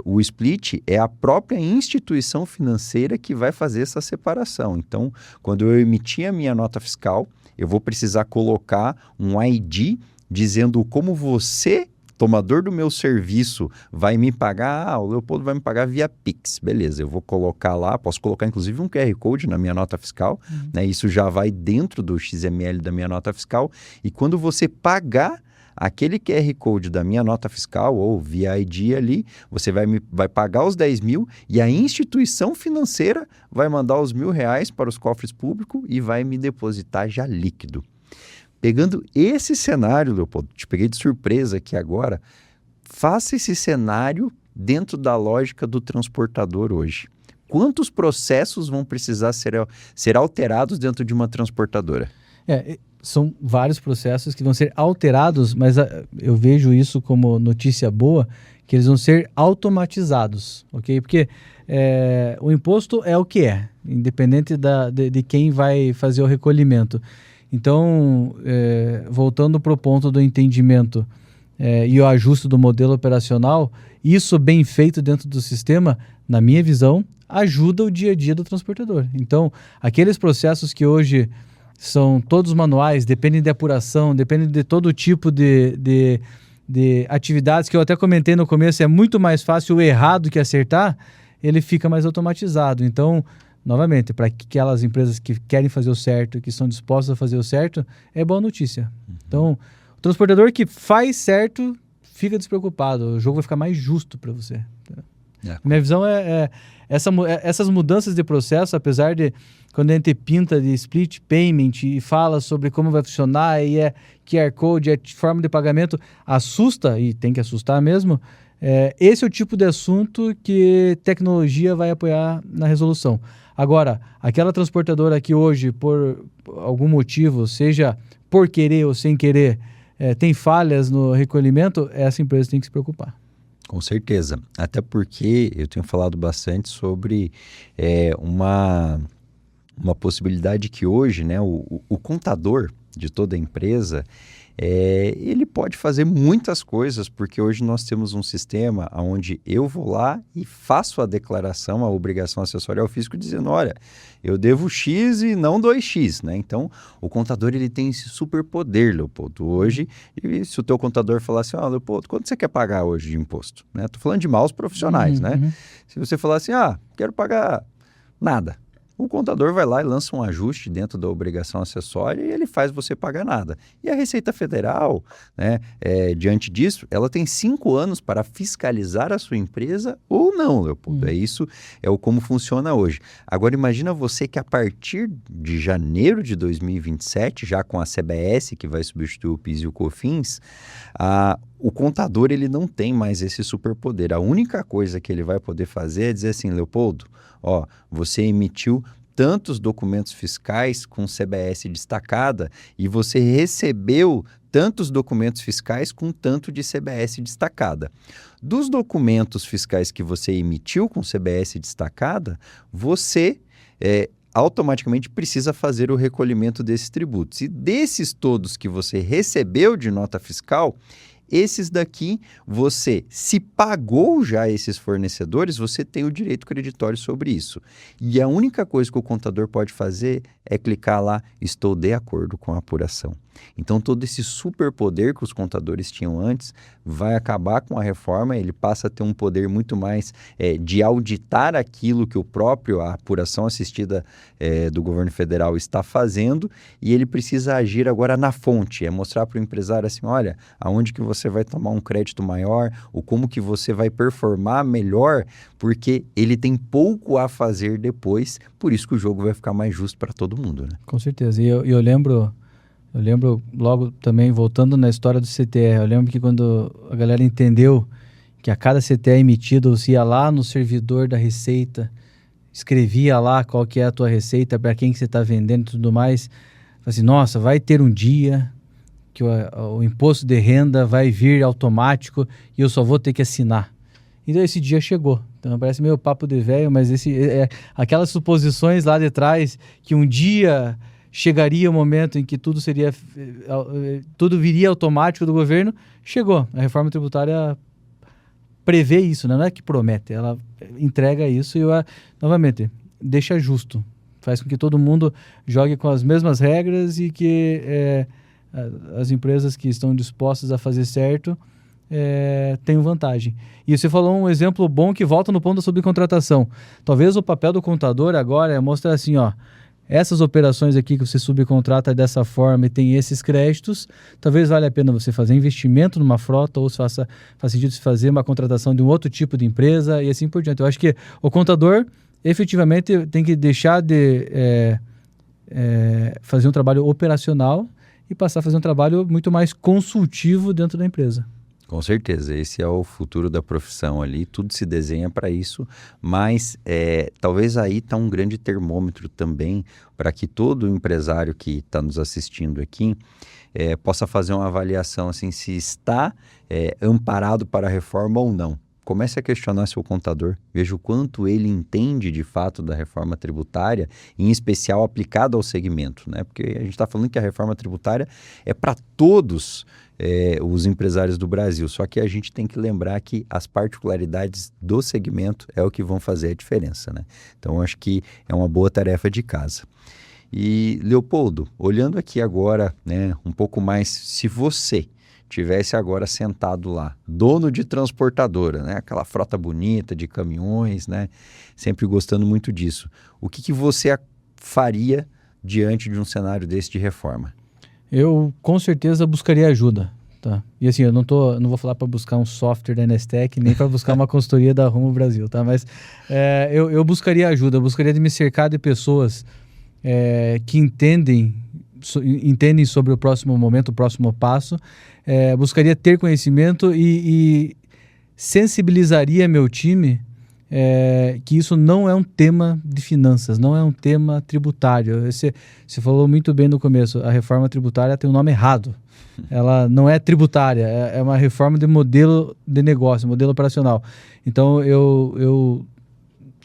o split é a própria instituição financeira que vai fazer essa separação. Então, quando eu emitir a minha nota fiscal, eu vou precisar colocar um ID dizendo como você tomador do meu serviço vai me pagar, o Leopoldo vai me pagar via Pix. Beleza, eu vou colocar lá, posso colocar inclusive um QR Code na minha nota fiscal, né? Isso já vai dentro do XML da minha nota fiscal. E quando você pagar aquele QR Code da minha nota fiscal ou via ID ali, você vai pagar os 10 mil e a instituição financeira vai mandar os R$1.000 para os cofres públicos e vai me depositar já líquido. Pegando esse cenário, Leopoldo, te peguei de surpresa aqui agora, faça esse cenário dentro da lógica do transportador hoje. Quantos processos vão precisar ser alterados dentro de uma transportadora? São vários processos que vão ser alterados, mas eu vejo isso como notícia boa, que eles vão ser automatizados, ok? Porque o imposto é o que é, independente de quem vai fazer o recolhimento. Então, voltando para o ponto do entendimento e o ajuste do modelo operacional, isso bem feito dentro do sistema, na minha visão, ajuda o dia a dia do transportador. Então, aqueles processos que hoje são todos manuais, dependem de apuração, dependem de todo tipo de atividades, que eu até comentei no começo, é muito mais fácil errar do que acertar, ele fica mais automatizado. Então, novamente, para aquelas empresas que querem fazer o certo, que estão dispostas a fazer o certo, é boa notícia. Então, o transportador que faz certo, fica despreocupado. O jogo vai ficar mais justo para você. Minha visão essas mudanças de processo, apesar de quando a gente pinta de split payment e fala sobre como vai funcionar, e é QR Code, é forma de pagamento, assusta, e tem que assustar mesmo. Esse é o tipo de assunto que tecnologia vai apoiar na resolução. Agora, aquela transportadora que hoje, por algum motivo, seja por querer ou sem querer, tem falhas no recolhimento, essa empresa tem que se preocupar. Com certeza. Até porque eu tenho falado bastante sobre uma possibilidade que hoje, né, o contador de toda a empresa, ele pode fazer muitas coisas, porque hoje nós temos um sistema onde eu vou lá e faço a declaração, a obrigação acessória ao fisco, dizendo, olha, eu devo X e não 2X, né? Então, o contador ele tem esse superpoder, Leopoldo. Hoje, e se o teu contador falar assim, Leopoldo, quanto você quer pagar hoje de imposto? Estou falando de maus profissionais, né? Se você falar assim, quero pagar nada. O contador vai lá e lança um ajuste dentro da obrigação acessória e ele faz você pagar nada. E a Receita Federal, né, diante disso, ela tem 5 anos para fiscalizar a sua empresa ou não, Leopoldo. Isso como funciona hoje. Agora, imagina você que a partir de janeiro de 2027, já com a CBS, que vai substituir o PIS e o COFINS, o contador ele não tem mais esse superpoder. A única coisa que ele vai poder fazer é dizer assim, Leopoldo, você emitiu tantos documentos fiscais com CBS destacada e você recebeu tantos documentos fiscais com tanto de CBS destacada. Dos documentos fiscais que você emitiu com CBS destacada, você automaticamente precisa fazer o recolhimento desses tributos. E desses todos que você recebeu de nota fiscal, esses daqui, você, se pagou já esses fornecedores, você tem o direito creditório sobre isso. E a única coisa que o contador pode fazer é clicar lá, estou de acordo com a apuração. Então, todo esse superpoder que os contadores tinham antes vai acabar com a reforma, ele passa a ter um poder muito mais de auditar aquilo que a apuração assistida do governo federal está fazendo, e ele precisa agir agora na fonte, mostrar para o empresário assim, olha, aonde que você vai tomar um crédito maior, ou como que você vai performar melhor, porque ele tem pouco a fazer depois, por isso que o jogo vai ficar mais justo para todo mundo, né? Com certeza, e eu lembro logo também, voltando na história do CTR, eu lembro que quando a galera entendeu que a cada CTR emitido, você ia lá no servidor da Receita, escrevia lá qual que é a tua receita, para quem que você está vendendo e tudo mais, assim, nossa, vai ter um dia que o imposto de renda vai vir automático e eu só vou ter que assinar. Então esse dia chegou. Então parece meio papo de velho, mas aquelas suposições lá de trás que um dia chegaria o momento em que tudo viria automático do governo, chegou. A reforma tributária prevê isso, né? Não é que promete, ela entrega isso e, novamente, deixa justo. Faz com que todo mundo jogue com as mesmas regras e que as empresas que estão dispostas a fazer certo tenho vantagem. E você falou um exemplo bom que volta no ponto da subcontratação. Talvez o papel do contador agora é mostrar assim, ó, essas operações aqui que você subcontrata dessa forma e tem esses créditos, talvez valha a pena você fazer investimento numa frota ou se faz sentido se fazer uma contratação de um outro tipo de empresa e assim por diante. Eu acho que o contador efetivamente tem que deixar de fazer um trabalho operacional e passar a fazer um trabalho muito mais consultivo dentro da empresa. Com certeza, esse é o futuro da profissão ali, tudo se desenha para isso, mas talvez aí está um grande termômetro também para que todo empresário que está nos assistindo aqui possa fazer uma avaliação assim, se está amparado para a reforma ou não. Comece a questionar seu contador, veja o quanto ele entende de fato da reforma tributária, em especial aplicada ao segmento, né? Porque a gente está falando que a reforma tributária é para todos os empresários do Brasil, só que a gente tem que lembrar que as particularidades do segmento é o que vão fazer a diferença, né? Então, acho que é uma boa tarefa de casa. E, Leopoldo, olhando aqui agora, né, um pouco mais, se você tivesse agora sentado lá, dono de transportadora, né? Aquela frota bonita de caminhões, né? Sempre gostando muito disso. O que você faria diante de um cenário desse de reforma? Eu com certeza buscaria ajuda, tá? E assim, eu não vou falar para buscar um software da NSTEC, nem para buscar uma consultoria da Rumo Brasil, tá? Mas eu buscaria ajuda, eu buscaria de me cercar de pessoas que entendem sobre o próximo momento, o próximo passo, buscaria ter conhecimento e sensibilizaria meu time que isso não é um tema de finanças, não é um tema tributário. Você falou muito bem no começo, a reforma tributária tem um nome errado. Ela não é tributária, é uma reforma de modelo de negócio, modelo operacional. Então, eu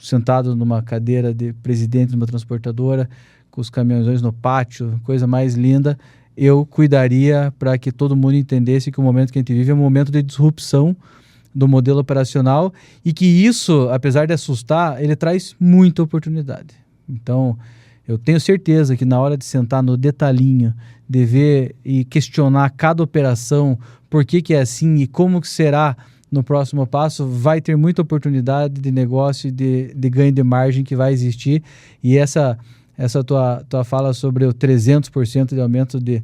sentado numa cadeira de presidente de uma transportadora, com os caminhões no pátio, coisa mais linda, eu cuidaria para que todo mundo entendesse que o momento que a gente vive é um momento de disrupção do modelo operacional e que isso, apesar de assustar, ele traz muita oportunidade. Então, eu tenho certeza que na hora de sentar no detalhinho, de ver e questionar cada operação, por que é assim e como que será no próximo passo, vai ter muita oportunidade de negócio, de ganho de margem que vai existir. E essa tua fala sobre o 300% de aumento de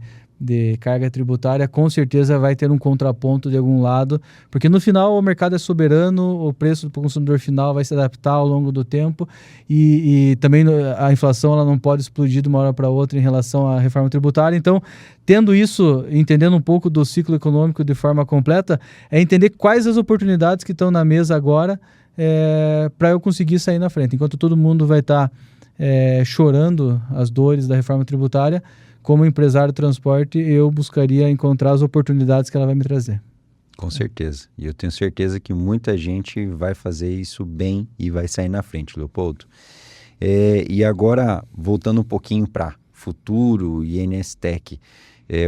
carga tributária, com certeza vai ter um contraponto de algum lado, porque no final o mercado é soberano, o preço do consumidor final vai se adaptar ao longo do tempo e também a inflação ela não pode explodir de uma hora para outra em relação à reforma tributária. Então, tendo isso, entendendo um pouco do ciclo econômico de forma completa, é entender quais as oportunidades que estão na mesa agora para eu conseguir sair na frente. Enquanto todo mundo vai estar chorando as dores da reforma tributária, como empresário de transporte, eu buscaria encontrar as oportunidades que ela vai me trazer. Com certeza. E eu tenho certeza que muita gente vai fazer isso bem e vai sair na frente, Leopoldo. E agora, voltando um pouquinho para futuro e NSTEC,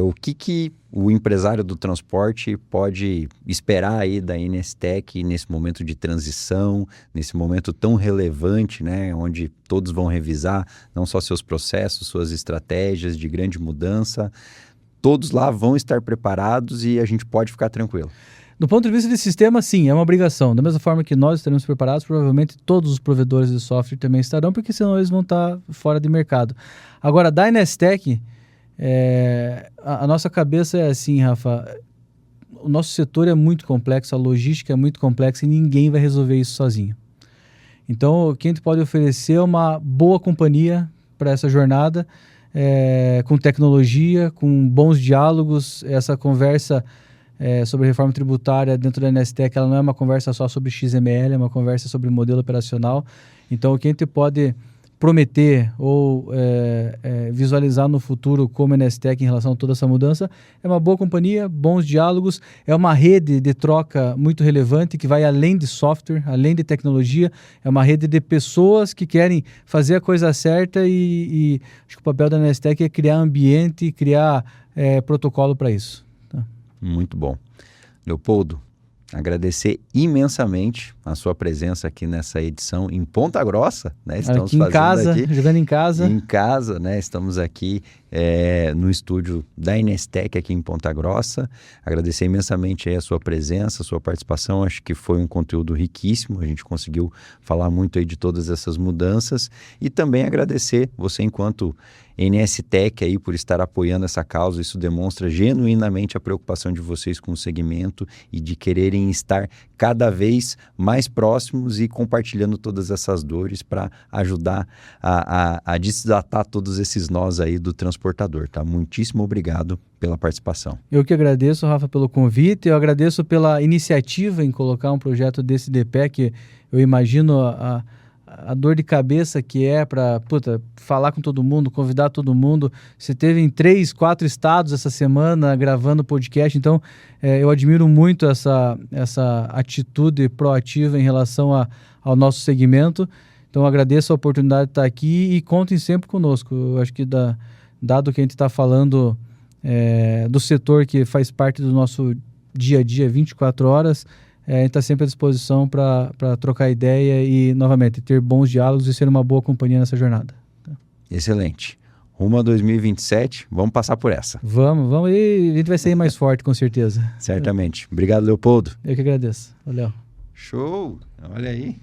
o que o empresário do transporte pode esperar aí da NSTEC nesse momento de transição, nesse momento tão relevante, né, onde todos vão revisar não só seus processos, suas estratégias de grande mudança, todos lá vão estar preparados e a gente pode ficar tranquilo. Do ponto de vista de sistema, sim, é uma obrigação. Da mesma forma que nós estaremos preparados, provavelmente todos os provedores de software também estarão, porque senão eles vão estar fora de mercado. Agora, da NSTEC, a nossa cabeça é assim, Rafa, o nosso setor é muito complexo, a logística é muito complexa e ninguém vai resolver isso sozinho. Então, o que a gente pode oferecer é uma boa companhia para essa jornada, com tecnologia, com bons diálogos. Essa conversa sobre reforma tributária dentro da NSTEC, ela não é uma conversa só sobre XML, é uma conversa sobre modelo operacional. Então, o que a gente pode prometer ou visualizar no futuro como NSTEC em relação a toda essa mudança é uma boa companhia, bons diálogos, é uma rede de troca muito relevante que vai além de software, além de tecnologia, é uma rede de pessoas que querem fazer a coisa certa e acho que o papel da NSTEC é criar ambiente, criar protocolo para isso. Tá? Muito bom. Leopoldo, agradecer imensamente a sua presença aqui nessa edição em Ponta Grossa, né? Estamos aqui em casa, jogando em casa. Em casa, né? Estamos aqui no estúdio da Inestec aqui em Ponta Grossa. Agradecer imensamente aí a sua presença, a sua participação. Acho que foi um conteúdo riquíssimo. A gente conseguiu falar muito aí de todas essas mudanças e também agradecer você enquanto NSTech aí por estar apoiando essa causa. Isso demonstra genuinamente a preocupação de vocês com o segmento e de quererem estar cada vez mais próximos e compartilhando todas essas dores para ajudar a desatar todos esses nós aí do transportador, tá? Muitíssimo obrigado pela participação. Eu que agradeço, Rafa, pelo convite, eu agradeço pela iniciativa em colocar um projeto desse de pé, que eu imagino a dor de cabeça que é para falar com todo mundo, convidar todo mundo. Você teve em 3, 4 estados essa semana gravando podcast, então eu admiro muito essa atitude proativa em relação ao nosso segmento. Então agradeço a oportunidade de estar aqui e contem sempre conosco. Eu acho que dado que a gente está falando do setor que faz parte do nosso dia a dia, 24 horas, a gente está sempre à disposição para trocar ideia e, novamente, ter bons diálogos e ser uma boa companhia nessa jornada. Excelente. Rumo a 2027, vamos passar por essa. Vamos e a gente vai sair mais forte, com certeza. Certamente. Obrigado, Leopoldo. Eu que agradeço. Valeu. Show! Olha aí.